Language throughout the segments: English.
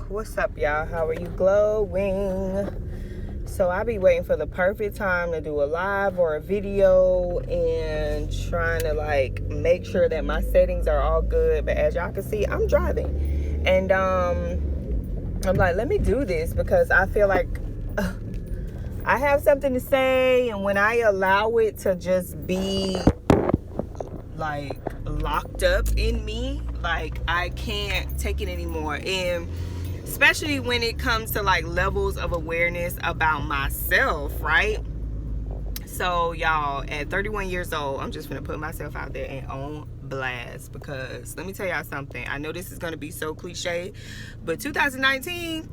What's up, y'all? How are you glowing? So I be waiting for the perfect time to do a live or a video and trying to like make sure that my settings are all good. But as y'all can see, I'm driving, and I'm like, let me do this because I feel like I have something to say, and when I allow it to just be like locked up in me, like I can't take it anymore. And especially when it comes to like levels of awareness about myself, right? So y'all, at 31 years old, I'm just gonna put myself out there and on blast, because let me tell y'all something. I know this is gonna be so cliche, but 2019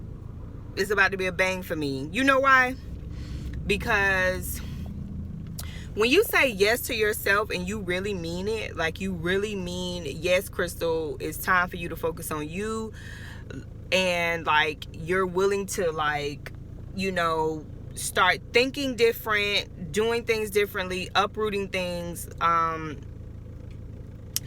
is about to be a bang for me. You know why? Because when you say yes to yourself and you really mean it, like you really mean, yes, Crystal, it's time for you to focus on you, and like you're willing to like, you know, start thinking different, doing things differently, uprooting things,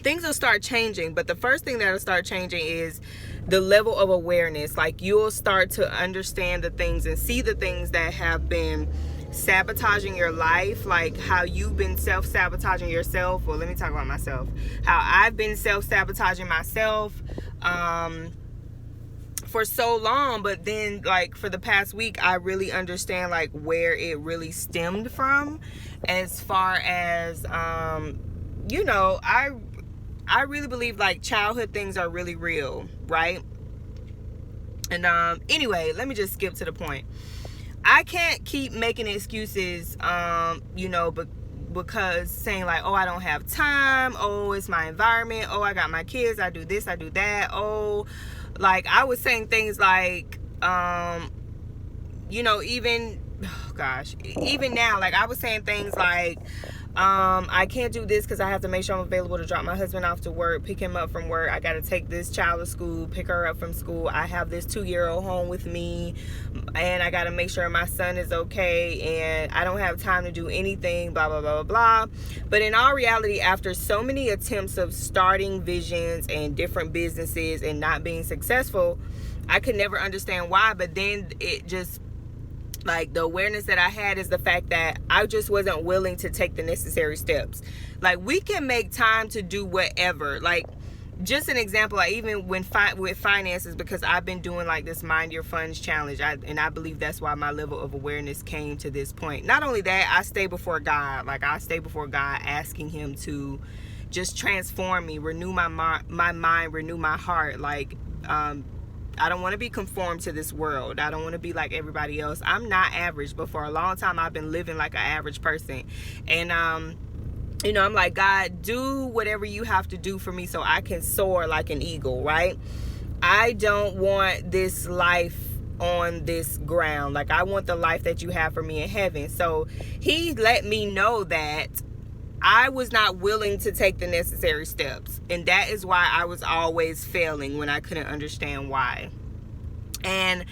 things will start changing. But the first thing that'll start changing is the level of awareness. Like you'll start to understand the things and see the things that have been sabotaging your life, like how you've been self-sabotaging yourself. Well, let me talk about myself. How I've been self-sabotaging myself for so long, but then like for the past week I really understand like where it really stemmed from, as far as you know, I really believe like childhood things are really real, right? And anyway, let me just skip to the point. I can't keep making excuses, you know, but because saying like, oh, I don't have time, oh, it's my environment, oh, I got my kids, I do this, I do that, oh, like I was saying things like, you know, even, oh gosh, even now, like I was saying things like, I can't do this because I have to make sure I'm available to drop my husband off to work, pick him up from work. I got to take this child to school, pick her up from school. I have this 2-year-old home with me, and I got to make sure my son is okay, and I don't have time to do anything, blah, blah, blah, blah, blah. But in all reality, after so many attempts of starting visions and different businesses and not being successful, I could never understand why. But then it just, like, the awareness that I had is the fact that I just wasn't willing to take the necessary steps. Like, we can make time to do whatever. Like, just an example, like even when with finances, because I've been doing like this Mind Your Funds challenge, and I believe that's why my level of awareness came to this point. Not only that, I stay before God. Like, I stay before God asking him to just transform me, renew my mind, renew my heart. Like, I don't want to be conformed to this world. I don't want to be like everybody else. I'm not average, but for a long time I've been living like an average person. And you know, I'm like, God, do whatever you have to do for me so I can soar like an eagle, right? I don't want this life on this ground. Like, I want the life that you have for me in heaven. So he let me know that I was not willing to take the necessary steps. And that is why I was always failing when I couldn't understand why. And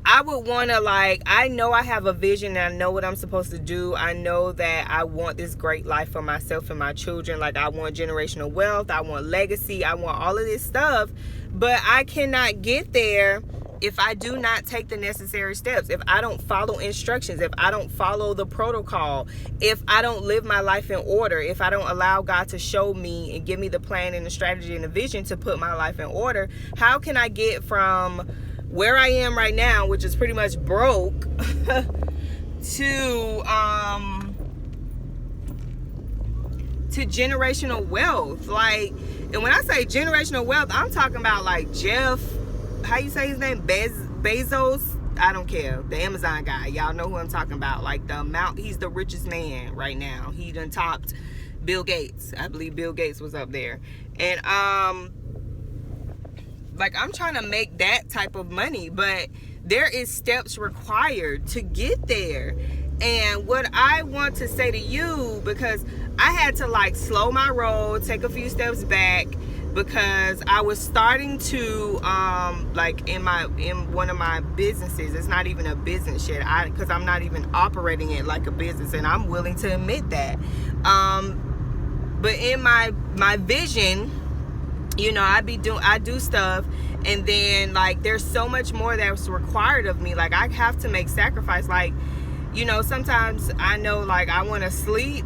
I would want to, like, I know I have a vision and I know what I'm supposed to do. I know that I want this great life for myself and my children. Like, I want generational wealth. I want legacy. I want all of this stuff. But I cannot get there if I do not take the necessary steps, if I don't follow instructions, if I don't follow the protocol, if I don't live my life in order, if I don't allow God to show me and give me the plan and the strategy and the vision to put my life in order, how can I get from where I am right now, which is pretty much broke, to generational wealth? Like, and when I say generational wealth, I'm talking about like Jeff, how you say his name? Bezos? I don't care. The Amazon guy. Y'all know who I'm talking about. Like, the amount, he's the richest man right now. He done topped Bill Gates. I believe Bill Gates was up there. And like, I'm trying to make that type of money, but there is steps required to get there. And what I want to say to you, because I had to like slow my roll, take a few steps back, because I was starting to like in one of my businesses, it's not even a business yet, because I'm not even operating it like a business, and I'm willing to admit that. But in my vision, you know, I do stuff, And then like there's so much more that's required of me. Like I have to make sacrifice. Like, you know, sometimes I know like I want to sleep.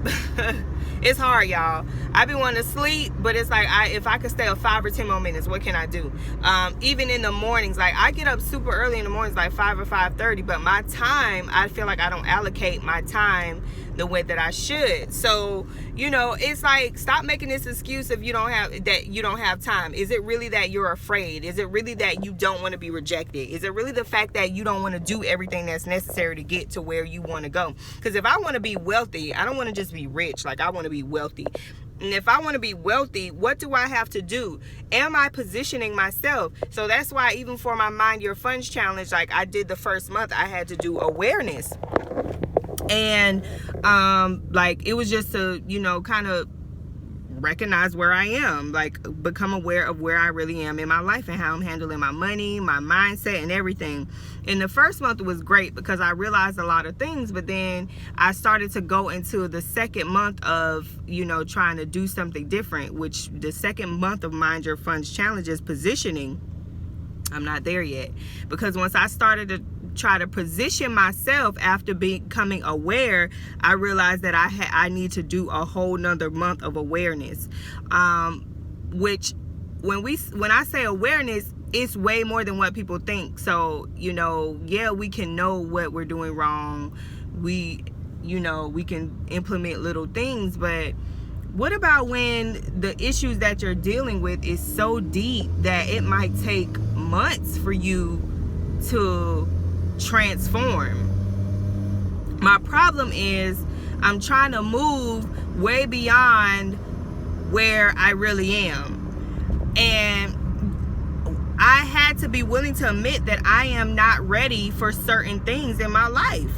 It's hard, y'all. I be wanting to sleep, but it's like if I could stay up 5 or 10 more minutes, what can I do? Even in the mornings, like I get up super early in the mornings, like 5 or 5:30, but my time, I feel like I don't allocate my time the way that I should. So, you know, it's like, stop making this excuse if you don't have time. Is it really that you're afraid? Is it really that you don't want to be rejected? Is it really the fact that you don't want to do everything that's necessary to get to where you want to go? Because if I want to be wealthy, I don't want to just be rich. Like I want to be wealthy. And if I want to be wealthy, what do I have to do? Am I positioning myself? So that's why even for my Mind Your Funds challenge, like I did the first month, I had to do awareness. And like it was just to, you know, kind of recognize where I am, like become aware of where I really am in my life and how I'm handling my money, my mindset, and everything. And the first month was great because I realized a lot of things, but then I started to go into the second month of, you know, trying to do something different, which the second month of Mind Your Funds challenge is positioning. I'm not there yet, because once I started to try to position myself after becoming aware, I realized that I need to do a whole nother month of awareness, which when I say awareness, it's way more than what people think. So, you know, yeah, we can know what we're doing wrong, we can implement little things, but what about when the issues that you're dealing with is so deep that it might take months for you to transform? My problem is I'm trying to move way beyond where I really am, and I had to be willing to admit that I am not ready for certain things in my life.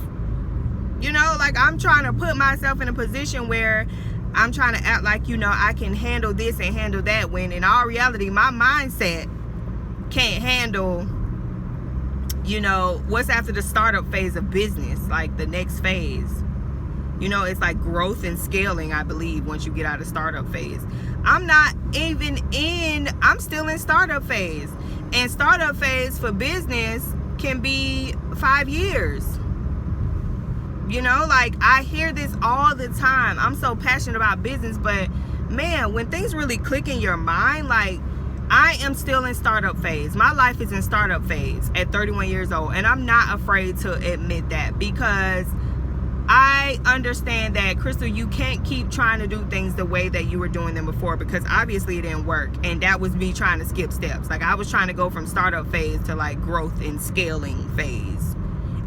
You know, like I'm trying to put myself in a position where I'm trying to act like, you know, I can handle this and handle that, when in all reality my mindset can't handle, you know, what's after the startup phase of business, like the next phase. You know, it's like growth and scaling, I believe, once you get out of startup phase. I'm still in startup phase. And startup phase for business can be 5 years. You know, like I hear this all the time. I'm so passionate about business, but man, when things really click in your mind, like I am still in startup phase. My life is in startup phase at 31 years old. And I'm not afraid to admit that, because I understand that, Crystal, you can't keep trying to do things the way that you were doing them before, because obviously it didn't work. And that was me trying to skip steps. Like I was trying to go from startup phase to like growth and scaling phase.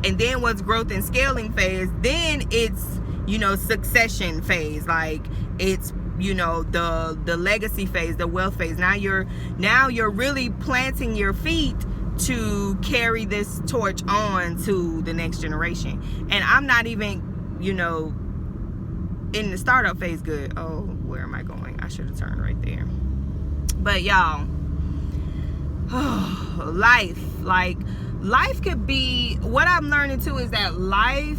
And then once growth and scaling phase, then it's, you know, succession phase. Like it's, you know, the legacy phase, the wealth phase. Now you're really planting your feet to carry this torch on to the next generation. And I'm not even, you know, in the startup phase good. Oh, where am I going? I should have turned right there. But y'all, life could be, what I'm learning too is that life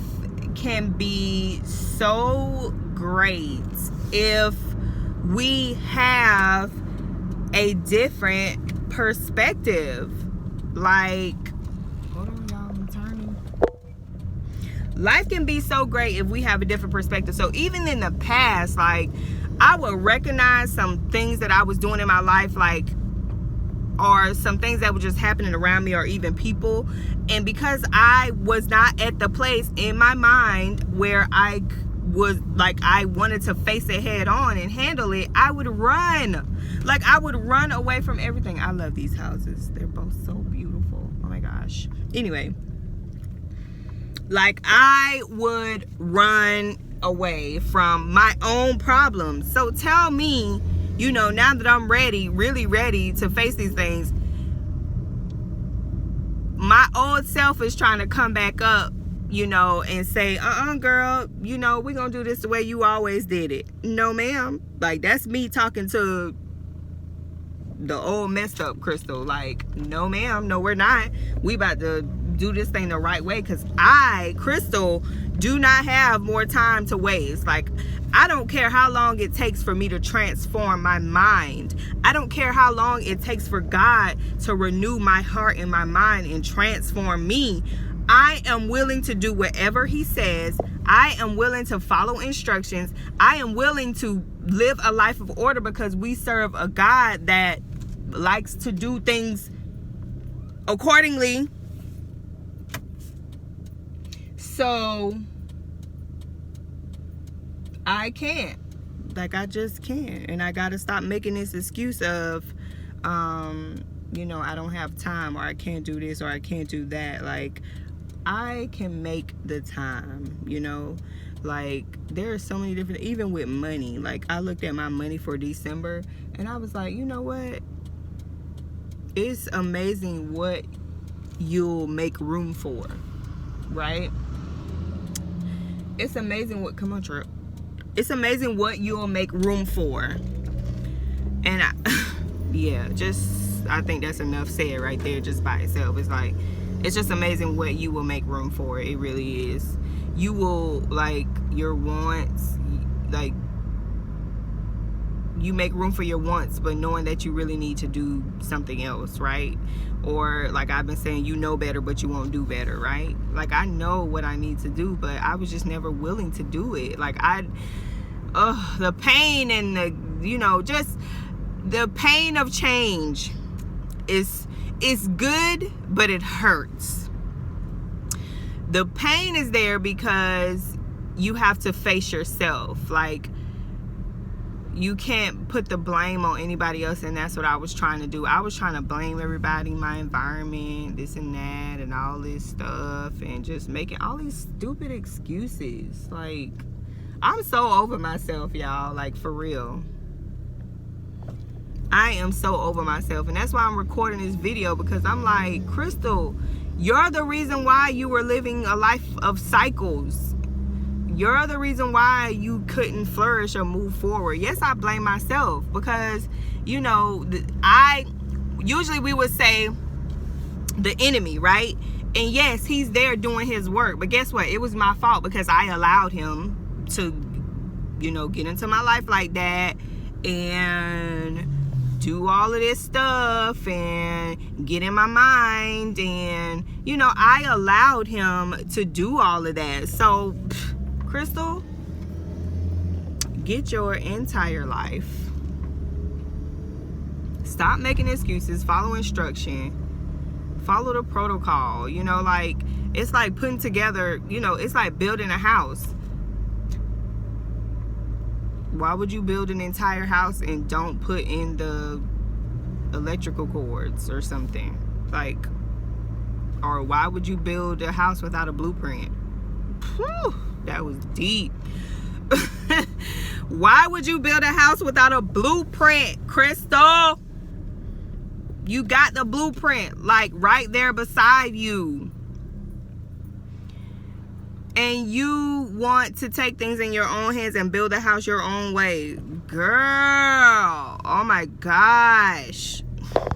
can be so great if we have a different perspective. Like, hold on, y'all, I'm turning. Life can be so great if we have a different perspective. So even in the past, like I would recognize some things that I was doing in my life, like, or some things that were just happening around me, or even people, and because I was not at the place in my mind where I was like, I wanted to face it head on and handle it, I would run. Like I would run away from everything. I love these houses. They're both so beautiful. Oh my gosh. Anyway, like I would run away from my own problems. So tell me, you know, now that I'm ready, really ready to face these things, my old self is trying to come back up, you know, and say, girl, you know, we're gonna do this the way you always did it. No, ma'am. Like that's me talking to the old messed up Crystal. Like, no, ma'am, no, we're not. We about to do this thing the right way, because I, Crystal, do not have more time to waste. Like, I don't care how long it takes for me to transform my mind. I don't care how long it takes for God to renew my heart and my mind and transform me. I am willing to do whatever he says. I am willing to follow instructions. I am willing to live a life of order, because we serve a God that likes to do things accordingly. So I can't. Like, I just can't. And I gotta stop making this excuse of you know, I don't have time, or I can't do this, or I can't do that. Like, I can make the time, you know. Like, there are so many different, even with money. Like, I looked at my money for December and I was like, you know what, it's amazing what you'll make room for, right? It's amazing what, come on, Trip. It's amazing what you'll make room for. And yeah, just, I think that's enough said right there just by itself. It's like, it's just amazing what you will make room for. It really is. You will, like, your wants, like, you make room for your wants, but knowing that you really need to do something else, right? Or, like I've been saying, you know better, but you won't do better, right? Like, I know what I need to do, but I was just never willing to do it. Like, the pain and the, you know, just the pain of change is good, but it hurts. The pain is there because you have to face yourself. Like, you can't put the blame on anybody else, and that's what I was trying to do. I was trying to blame everybody, my environment, this and that, and all this stuff, and just making all these stupid excuses. Like, I'm so over myself, y'all. Like, for real. I am so over myself, and that's why I'm recording this video, because I'm like, Crystal, you're the reason why you were living a life of cycles. You're the reason why you couldn't flourish or move forward. Yes, I blame myself, because, you know, usually we would say the enemy, right? And yes, he's there doing his work, but guess what? It was my fault, because I allowed him to, you know, get into my life like that and do all of this stuff and get in my mind, and, you know, I allowed him to do all of that. So, Crystal, get your entire life. Stop making excuses. Follow instruction. Follow the protocol. You know, like, it's like putting together, you know, it's like building a house. Why would you build an entire house and don't put in the electrical cords or something? Like, or why would you build a house without a blueprint? Whew, that was deep. Why would you build a house without a blueprint, Crystal? You got the blueprint, like, right there beside you. And you want to take things in your own hands and build a house your own way. Girl, oh my gosh.